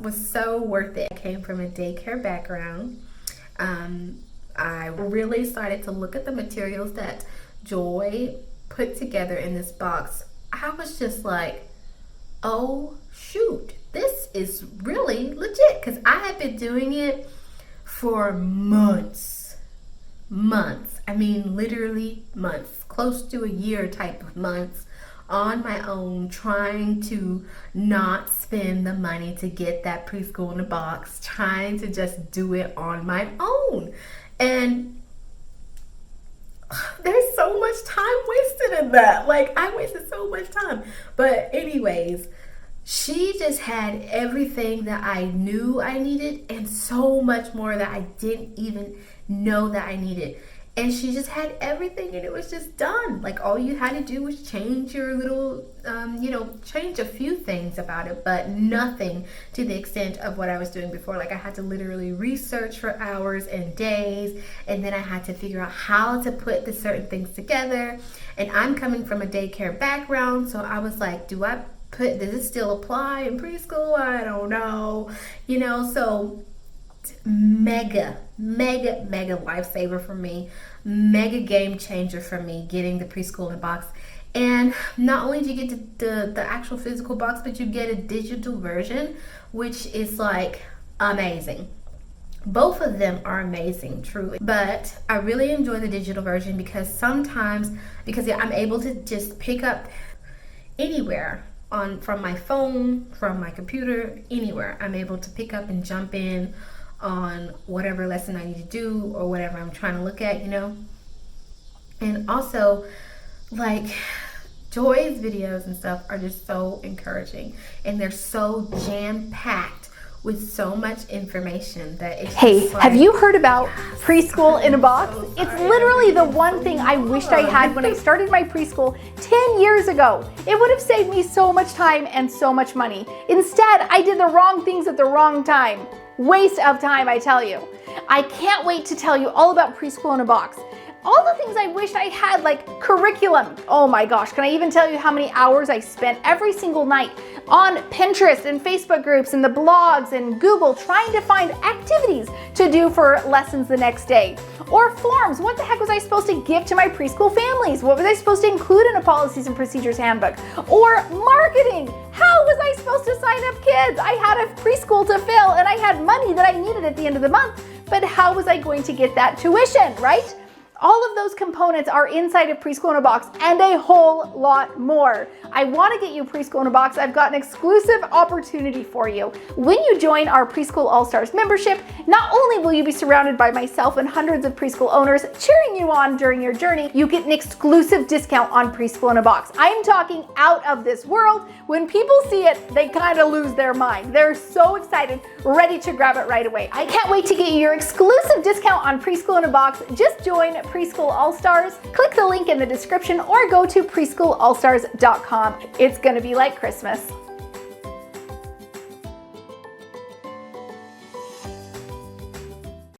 was so worth it. I came from a daycare background. I really started to look at the materials that Joy put together in this box. I was just like, oh shoot, this is really legit, because I had been doing it for months. I mean, literally months, close to a year type of months, on my own, trying to not spend the money to get that preschool in a box, trying to just do it on my own. And there's so much time wasted in that. Like, I wasted so much time. But anyways, she just had everything that I knew I needed and so much more that I didn't even know that I needed. And she just had everything, and it was just done. Like, all you had to do was change your little, change a few things about it, but nothing to the extent of what I was doing before. Like, I had to literally research for hours and days, and then I had to figure out how to put the certain things together. And I'm coming from a daycare background, so I was like, does it still apply in preschool? I don't know. So mega lifesaver for me, mega game changer for me, getting the preschool in a box. And not only do you get the actual physical box, but you get a digital version, which is like amazing. Both of them are amazing, truly. But I really enjoy the digital version because I'm able to just pick up anywhere from my phone, from my computer, anywhere. I'm able to pick up and jump in on whatever lesson I need to do or whatever I'm trying to look at, And also, like, Joy's videos and stuff are just so encouraging, and they're so jam-packed with so much information that it's have you heard about Preschool in a Box? It's literally the one thing I wished I had when I started my preschool 10 years ago. It would have saved me so much time and so much money. Instead, I did the wrong things at the wrong time. Waste of time, I tell you. I can't wait to tell you all about Preschool in a Box. All the things I wish I had, like curriculum. Oh my gosh, can I even tell you how many hours I spent every single night on Pinterest and Facebook groups and the blogs and Google trying to find activities to do for lessons the next day. Or forms. What the heck was I supposed to give to my preschool families? What were they supposed to include in a policies and procedures handbook? Or marketing. How was I supposed to sign up kids? I had a preschool to fill and I had money that I needed at the end of the month, but how was I going to get that tuition, right? All of those components are inside of Preschool in a Box and a whole lot more. I want to get you Preschool in a Box. I've got an exclusive opportunity for you. When you join our Preschool All-Stars membership, not only will you be surrounded by myself and hundreds of preschool owners cheering you on during your journey, you get an exclusive discount on Preschool in a Box. I'm talking out of this world. When people see it, they kind of lose their mind. They're so excited, ready to grab it right away. I can't wait to get you your exclusive discount on Preschool in a Box. Just join Preschool All-Stars. Click the link in the description or go to preschoolallstars.com. It's going to be like Christmas.